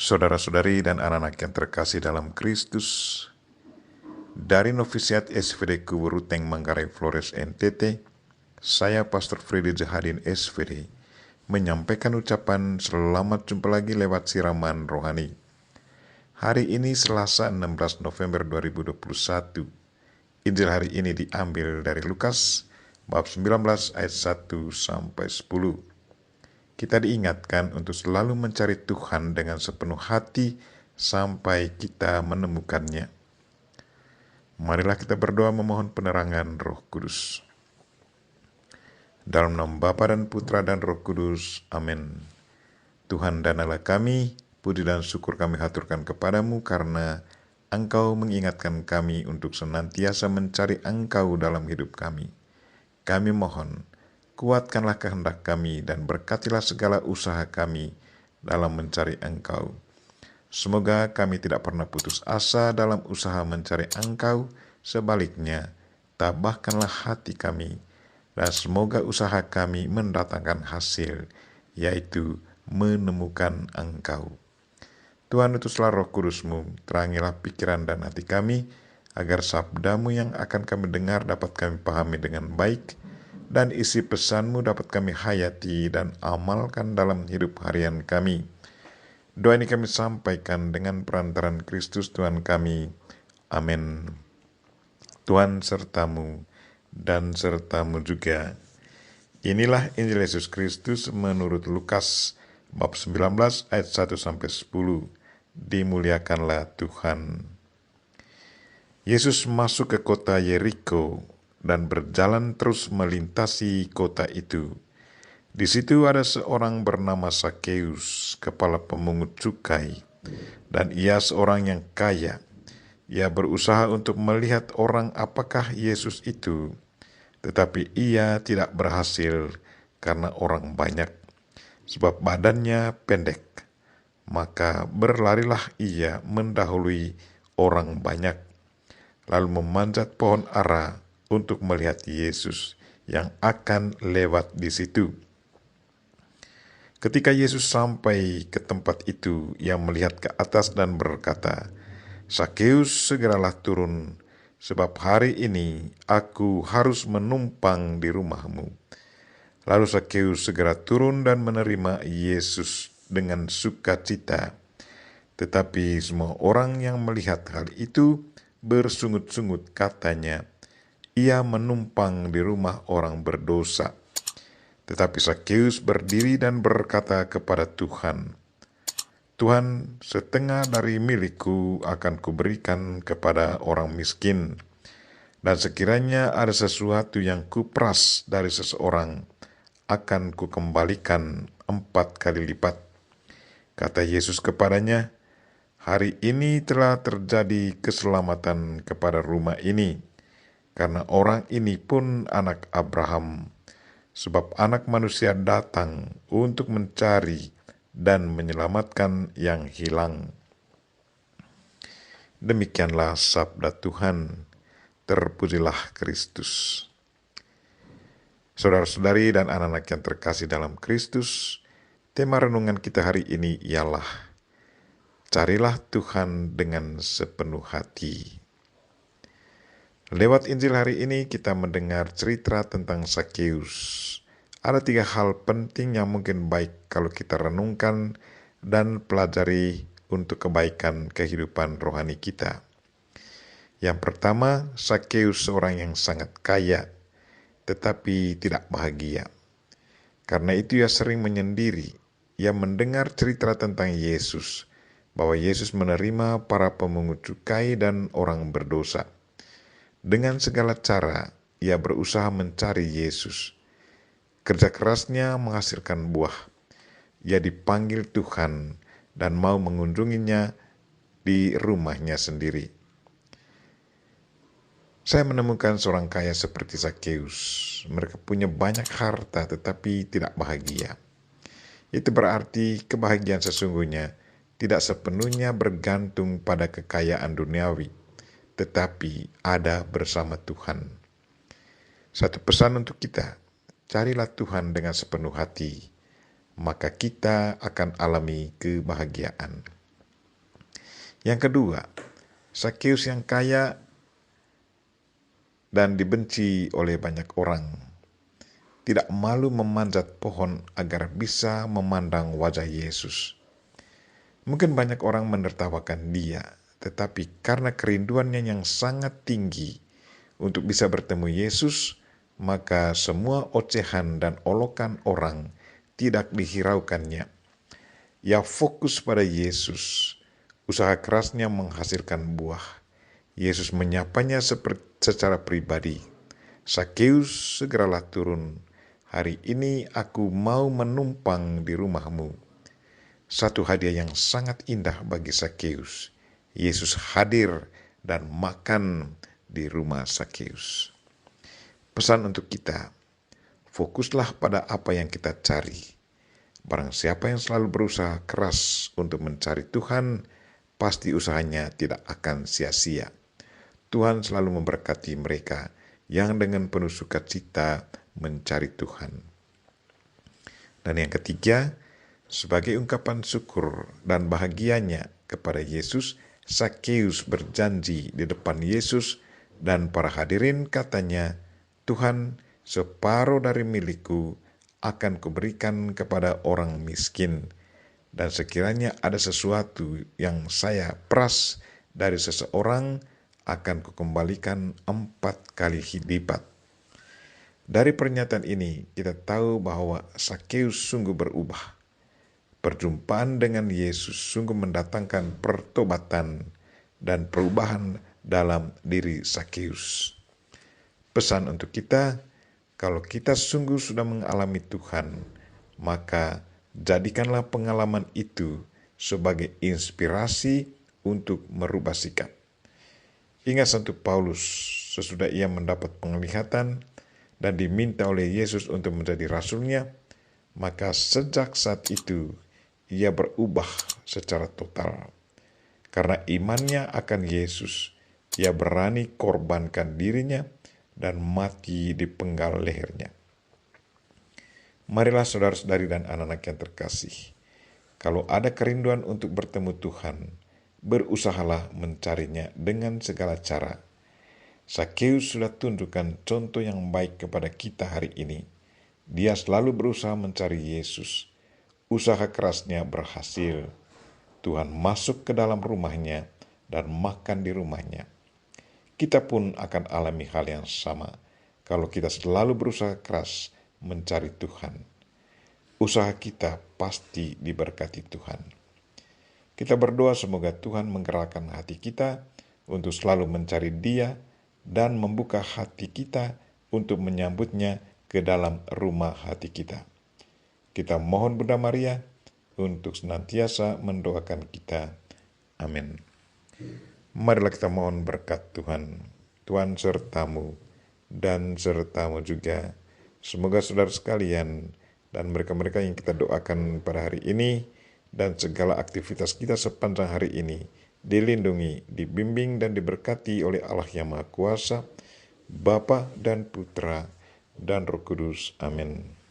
Saudara-saudari dan anak-anak yang terkasih dalam Kristus, dari Novisiat SVD Kuburuteng Manggarai Flores NTT, saya Pastor Freddy Jahadin SVD menyampaikan ucapan selamat jumpa lagi lewat siraman rohani. Hari ini Selasa 16 November 2021. Injil hari ini diambil dari Lukas bab 19 ayat 1 sampai 10. Kita diingatkan untuk selalu mencari Tuhan dengan sepenuh hati sampai kita menemukannya. Marilah kita berdoa memohon penerangan Roh Kudus. Dalam nama Bapa dan Putra dan Roh Kudus. Amin. Tuhan dan Allah kami, puji dan syukur kami haturkan kepadamu karena Engkau mengingatkan kami untuk senantiasa mencari Engkau dalam hidup kami. Kami mohon, kuatkanlah kehendak kami dan berkatilah segala usaha kami dalam mencari Engkau. Semoga kami tidak pernah putus asa dalam usaha mencari Engkau, sebaliknya, tabahkanlah hati kami, dan semoga usaha kami mendatangkan hasil, yaitu menemukan Engkau. Tuhan, utuslah Roh Kudus-Mu, terangilah pikiran dan hati kami, agar sabda-Mu yang akan kami dengar dapat kami pahami dengan baik, dan isi pesan-Mu dapat kami hayati dan amalkan dalam hidup harian kami. Doa ini kami sampaikan dengan perantaran Kristus Tuhan kami. Amin. Tuhan sertamu dan sertamu juga. Inilah Injil Yesus Kristus menurut Lukas bab 19 ayat 1 sampai 10. Dimuliakanlah Tuhan. Yesus masuk ke kota Yeriko dan berjalan terus melintasi kota itu. Di situ ada seorang bernama Sakeus, kepala pemungut cukai, dan ia seorang yang kaya. Ia berusaha untuk melihat orang apakah Yesus itu, tetapi ia tidak berhasil karena orang banyak, sebab badannya pendek. Maka berlarilah ia mendahului orang banyak, lalu memanjat pohon ara untuk melihat Yesus yang akan lewat di situ. Ketika Yesus sampai ke tempat itu, ia melihat ke atas dan berkata, "Sakeus, segeralah turun, sebab hari ini aku harus menumpang di rumahmu." Lalu Sakeus segera turun dan menerima Yesus dengan sukacita. Tetapi semua orang yang melihat hal itu bersungut-sungut, katanya, "Ia menumpang di rumah orang berdosa." Tetapi Sakeus berdiri dan berkata kepada Tuhan, "Tuhan, setengah dari milikku akan kuberikan kepada orang miskin, dan sekiranya ada sesuatu yang kuperas dari seseorang, akan kukembalikan 4 kali lipat." Kata Yesus kepadanya, "Hari ini telah terjadi keselamatan kepada rumah ini, karena orang ini pun anak Abraham. Sebab Anak Manusia datang untuk mencari dan menyelamatkan yang hilang." Demikianlah sabda Tuhan. Terpujilah Kristus. Saudara-saudari dan anak-anak yang terkasih dalam Kristus, tema renungan kita hari ini ialah carilah Tuhan dengan sepenuh hati. Lewat Injil hari ini kita mendengar cerita tentang Sakeus. Ada 3 hal penting yang mungkin baik kalau kita renungkan dan pelajari untuk kebaikan kehidupan rohani kita. Yang pertama, Sakeus seorang yang sangat kaya, tetapi tidak bahagia. Karena itu ia sering menyendiri. Ia mendengar cerita tentang Yesus, bahwa Yesus menerima para pemungut cukai dan orang berdosa. Dengan segala cara, ia berusaha mencari Yesus. Kerja kerasnya menghasilkan buah. Ia dipanggil Tuhan dan mau mengunjunginya di rumahnya sendiri. Saya menemukan seorang kaya seperti Sakeus. Mereka punya banyak harta tetapi tidak bahagia. Itu berarti kebahagiaan sesungguhnya tidak sepenuhnya bergantung pada kekayaan duniawi, tetapi ada bersama Tuhan. Satu pesan untuk kita, carilah Tuhan dengan sepenuh hati, maka kita akan alami kebahagiaan. Yang kedua, Sakeus yang kaya dan dibenci oleh banyak orang, tidak malu memanjat pohon agar bisa memandang wajah Yesus. Mungkin banyak orang menertawakan dia, tetapi karena kerinduannya yang sangat tinggi untuk bisa bertemu Yesus, maka semua ocehan dan olokan orang tidak dihiraukannya. Ia fokus pada Yesus. Usaha kerasnya menghasilkan buah. Yesus menyapanya secara pribadi. Sakeus, segeralah turun. Hari ini aku mau menumpang di rumahmu. Satu hadiah yang sangat indah bagi Sakeus. Yesus hadir dan makan di rumah Sakeus. Pesan untuk kita, fokuslah pada apa yang kita cari. Barang siapa yang selalu berusaha keras untuk mencari Tuhan, pasti usahanya tidak akan sia-sia. Tuhan selalu memberkati mereka yang dengan penuh sukacita mencari Tuhan. Dan yang ketiga, sebagai ungkapan syukur dan bahagianya kepada Yesus, Sakeus berjanji di depan Yesus dan para hadirin, katanya, Tuhan, separuh dari milikku akan kuberikan kepada orang miskin, dan sekiranya ada sesuatu yang saya peras dari seseorang, akan kukembalikan 4 kali lipat. Dari pernyataan ini kita tahu bahwa Sakeus sungguh berubah. Perjumpaan dengan Yesus sungguh mendatangkan pertobatan dan perubahan dalam diri Sakeus. Pesan untuk kita, kalau kita sungguh sudah mengalami Tuhan, maka jadikanlah pengalaman itu sebagai inspirasi untuk merubah sikap. Ingat Santo Paulus, sesudah ia mendapat penglihatan dan diminta oleh Yesus untuk menjadi rasulnya, maka sejak saat itu ia berubah secara total. Karena imannya akan Yesus, ia berani korbankan dirinya dan mati di penggal lehernya. Marilah saudara-saudari dan anak-anak yang terkasih, kalau ada kerinduan untuk bertemu Tuhan, berusahalah mencarinya dengan segala cara. Sakeus sudah tunjukkan contoh yang baik kepada kita hari ini. Dia selalu berusaha mencari Yesus. Usaha kerasnya berhasil. Tuhan masuk ke dalam rumahnya dan makan di rumahnya. Kita pun akan alami hal yang sama kalau kita selalu berusaha keras mencari Tuhan. Usaha kita pasti diberkati Tuhan. Kita berdoa semoga Tuhan menggerakkan hati kita untuk selalu mencari Dia dan membuka hati kita untuk menyambutnya ke dalam rumah hati kita. Kita mohon Bunda Maria untuk senantiasa mendoakan kita. Amin. Marilah kita mohon berkat Tuhan. Tuhan sertamu dan sertamu juga. Semoga saudara sekalian dan mereka-mereka yang kita doakan pada hari ini dan segala aktivitas kita sepanjang hari ini dilindungi, dibimbing dan diberkati oleh Allah yang Maha Kuasa, Bapa dan Putra dan Roh Kudus. Amin.